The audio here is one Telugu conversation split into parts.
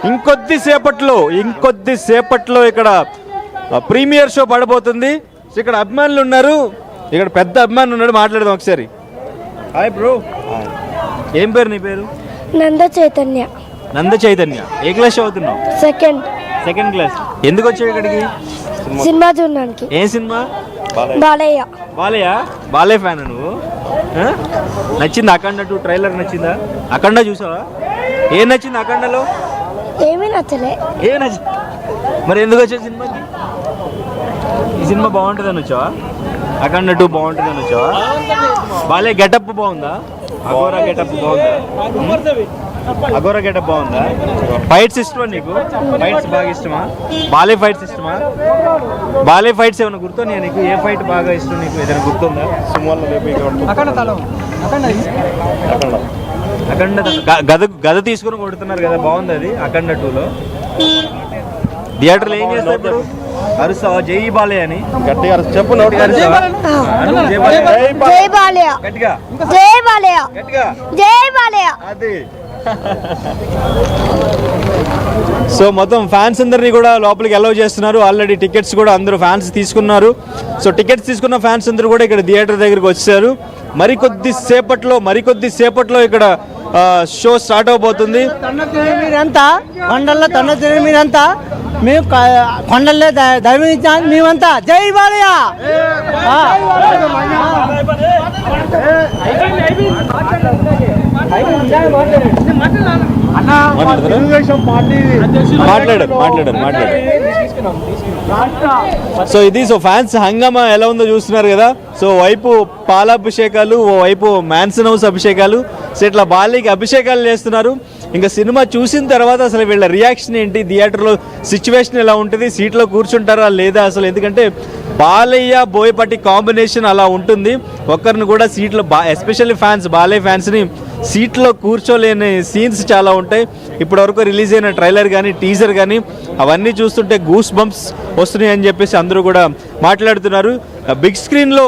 ఇంకొద్ది సేపట్లో ఇక్కడ ప్రీమియర్ షో పడబోతుంది. ఇక్కడ అభిమానులు ఉన్నారు, ఇక్కడ పెద్ద అభిమానులు ఉన్నాడు, మాట్లాడదాం ఒకసారి. హాయ్ బ్రో, ఏం పేరు నీ పేరు? నంద చైతన్య. ఏ క్లాస్ చదువుతున్నావు? Second class. ఎందుకు వచ్చావు ఇక్కడికి? సినిమా చూడడానికి. ఏ సినిమా? బాలయ్య ఫ్యాన్ నువ్వు? నచ్చింది అఖండ 2 ట్రైలర్ నచ్చిందా? అఖండ చూసావా? ఏం నచ్చింది అఖండలో? ఏమీ నచ్చలే. మరి ఎందుకు వచ్చావు సినిమాకి? ఈ సినిమా బాగుంటుందని వచ్చావా? అఖండ 2 బాగుంటుందని వచ్చావా? బాలయ్య గెటప్ బాగుందా? అఘోరా గెటప్ బాగుందా? ఫైట్స్ ఇష్టమా నీకు? ఫైట్స్ బాగా ఇష్టమా? బాలయ్య ఫైట్స్ ఇష్టమా? బాలయ్య ఫైట్స్ ఏమైనా గుర్తున్నాయా నీకు? ఏ ఫైట్ బాగా ఇష్టం నీకు? ఏదైనా గుర్తుందా? అఖండ గద తీసుకుని కొడుతున్నారు కదా, బాగుంది అది. అఖండ 2లో థియేటర్లో ఏం చేస్తారు ఇప్పుడు? అరుస్తావా జై బాలయ్య అని? గట్టిగా చెప్పు. అది. సో మొత్తం ఫ్యాన్స్ అందరినీ కూడా లోపలికి అలౌ చేస్తున్నారు. ఆల్రెడీ టికెట్స్ కూడా అందరూ ఫ్యాన్స్ తీసుకున్నారు. సో టికెట్స్ తీసుకున్న ఫ్యాన్స్ అందరూ కూడా ఇక్కడ థియేటర్ దగ్గరికి వచ్చారు. మరికొద్ది సేపట్లో ఇక్కడ షో స్టార్ట్ అవబోతుంది. మీరంతా కొండల్లో మీరంతా మేము కొండల్లో దర్శించాం. మేమంతా జై బాలయ్య. మాట్లాడారు. సో ఇది ఫ్యాన్స్ హంగామా ఎలా ఉందో చూస్తున్నారు కదా. సో వైపు పాలాభిషేకాలు, ఓ వైపు మ్యాన్సన్ హౌస్ అభిషేకాలు. సో ఇట్లా బాలయ్యకి అభిషేకాలు చేస్తున్నారు. ఇంకా సినిమా చూసిన తర్వాత అసలు వీళ్ళ రియాక్షన్ ఏంటి, థియేటర్లో సిచ్యువేషన్ ఎలా ఉంటుంది, సీట్లో కూర్చుంటారా లేదా అసలు? ఎందుకంటే బాలయ్య బోయపాటి కాంబినేషన్ అలా ఉంటుంది. ఒక్కరిని కూడా సీట్లో ఎస్పెషల్లీ బాలయ్య ఫ్యాన్స్ని సీట్లో కూర్చోలేని సీన్స్ చాలా ఉంటాయి. ఇప్పటివరకు రిలీజ్ అయిన ట్రైలర్ కానీ టీజర్ కానీ అవన్నీ చూస్తుంటే గూస్ బంప్స్ వస్తున్నాయి అని చెప్పేసి అందరూ కూడా మాట్లాడుతున్నారు. బిగ్ స్క్రీన్లో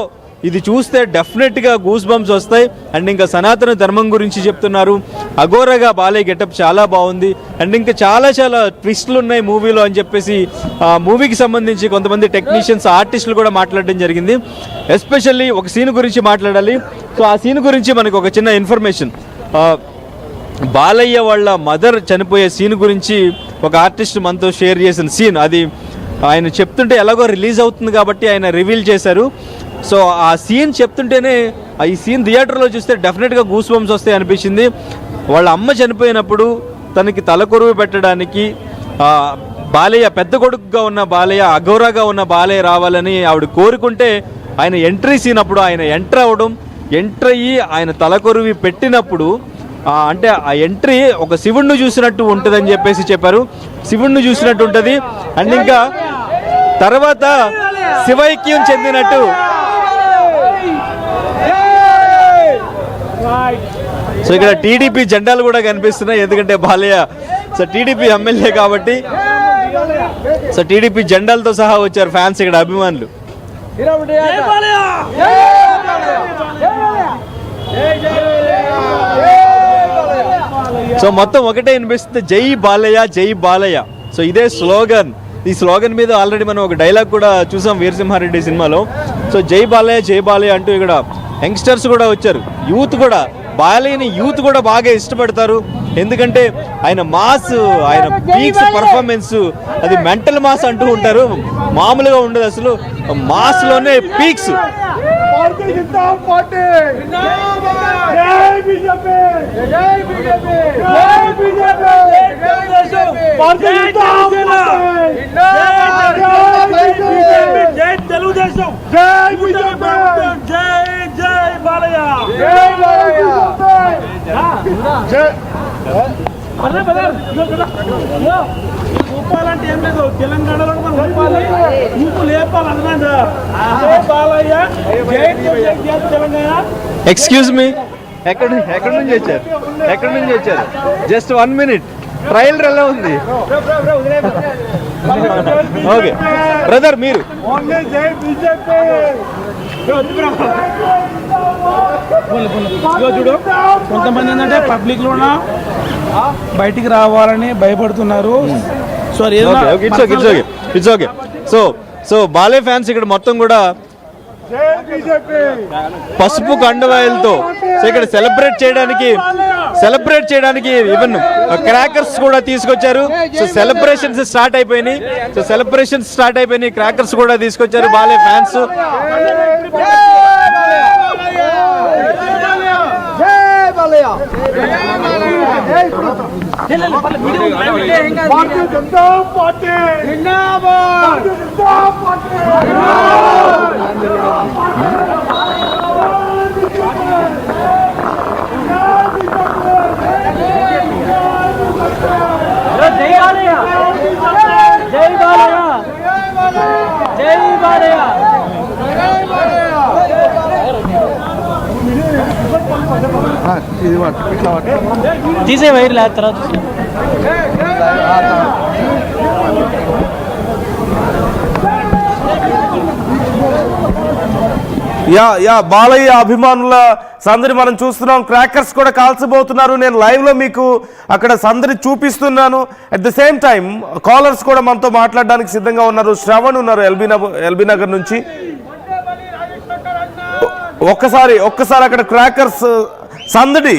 ఇది చూస్తే డెఫినెట్గా గూస్ బంప్స్ వస్తాయి. అండ్ ఇంకా సనాతన ధర్మం గురించి చెప్తున్నారు. అఘోరగా బాలయ్య గెటప్ చాలా బాగుంది. అండ్ ఇంకా చాలా ట్విస్టులు ఉన్నాయి మూవీలో అని చెప్పేసి మూవీకి సంబంధించి కొంతమంది టెక్నీషియన్స్, ఆర్టిస్టులు కూడా మాట్లాడడం జరిగింది. ఎస్పెషల్లీ ఒక సీన్ గురించి మాట్లాడాలి. సో ఆ సీన్ గురించి మనకు ఒక చిన్న ఇన్ఫర్మేషన్. బాలయ్య వాళ్ళ మదర్ చనిపోయే సీన్ గురించి ఒక ఆర్టిస్ట్ మనతో షేర్ చేసిన సీన్, అది ఆయన చెప్తుంటే ఎలాగో రిలీజ్ అవుతుంది కాబట్టి ఆయన రివీల్ చేశారు. సో ఆ సీన్ చెప్తుంటేనే ఈ సీన్ థియేటర్లో చూస్తే డెఫినెట్గా గూస్ బంప్స్ వస్తాయి అనిపించింది. వాళ్ళ అమ్మ చనిపోయినప్పుడు తనకి తలకొరువు పెట్టడానికి బాలయ్య, పెద్ద కొడుకుగా ఉన్న బాలయ్య, అఘోరాగా ఉన్న బాలయ్య రావాలని ఆవిడ కోరుకుంటే ఆయన ఎంట్రీ సీన్ అప్పుడు ఆయన ఎంటర్ అవ్వడం, ఎంటర్ అయ్యి ఆయన తలకొరువి పెట్టినప్పుడు అంటే ఆ ఎంట్రీ ఒక శివుణ్ణి చూసినట్టు ఉంటుందని చెప్పేసి చెప్పారు. శివుణ్ణి చూసినట్టు ఉంటుంది. అండ్ ఇంకా తర్వాత శివైక్యం చెందినట్టు. సో ఇక్కడ టీడీపీ జెండాలు కూడా కనిపిస్తున్నాయి, ఎందుకంటే బాలయ్య సో టీడీపీ ఎమ్మెల్యే కాబట్టి. సో టీడీపీ జెండాలతో సహా వచ్చారు ఫ్యాన్స్, ఇక్కడ అభిమానులు. సో మొత్తం ఒకటే వినిపిస్తుంది, జై బాలయ్య. సో ఇదే స్లోగన్. ఈ స్లోగన్ మీద ఆల్రెడీ మనం ఒక డైలాగ్ కూడా చూసాం వీరసింహారెడ్డి సినిమాలో. సో జై బాలయ్య అంటూ ఇక్కడ యంగ్స్టర్స్ కూడా వచ్చారు, యూత్ కూడా. బాలయ్యని యూత్ కూడా బాగా ఇష్టపడతారు, ఎందుకంటే ఆయన మాస్, ఆయన పీక్స్ పర్ఫార్మెన్స్ అది మెంటల్ మాస్ అంటూ ఉంటారు. మామూలుగా ఉండదు, అసలు మాస్లోనే పీక్స్. ఊపాలంటే ఏం లేదు, తెలంగాణలో ఎక్స్క్యూజ్ మీ, ఎక్కడి నుంచి వచ్చారు? Just 1 minute. ట్రైలర్ ఎలా ఉంది? ఓకే బ్రదర్, మీరు ఇగో చూడు, కొంతమంది ఏంటంటే పబ్లిక్ లోన బయటికి రావాలని భయపడుతున్నారు. So it's okay. సో బాలే ఫ్యాన్స్ ఇక్కడ మొత్తం కూడా పసుపు కండువాయలతో సో ఇక్కడ సెలబ్రేట్ చేయడానికి ఈవెన్ క్రాకర్స్ కూడా తీసుకొచ్చారు. సో సెలబ్రేషన్స్ స్టార్ట్ అయిపోయినాయి. క్రాకర్స్ కూడా తీసుకొచ్చారు బాలే ఫ్యాన్స్. తీసే వైర్ లేదు తర్వాత యా బాలయ్య అభిమానుల సందడి మనం చూస్తున్నాం. క్రాకర్స్ కూడా కాల్చబోతున్నారు. నేను లైవ్ లో మీకు అక్కడ సందడి చూపిస్తున్నాను. At the same time callers కూడా మనతో మాట్లాడడానికి సిద్ధంగా ఉన్నారు. శ్రవణ్ ఉన్నారు ఎల్బీ నగర్ నుంచి. ఒక్కసారి అక్కడ క్రాకర్స్ సందడి,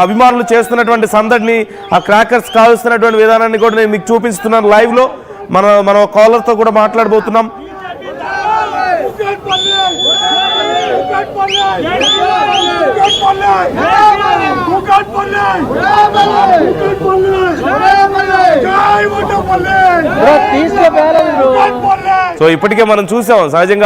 అభిమానులు చేస్తున్నటువంటి సందడిని, ఆ క్రాకర్స్ కాల్స్తున్నటువంటి విధానాన్ని కూడా నేను మీకు చూపిస్తున్నాను లైవ్ లో. మన కాలర్ తో కూడా మాట్లాడబోతున్నాం. సో ఇప్పటికే మనం చూసాం సహజంగా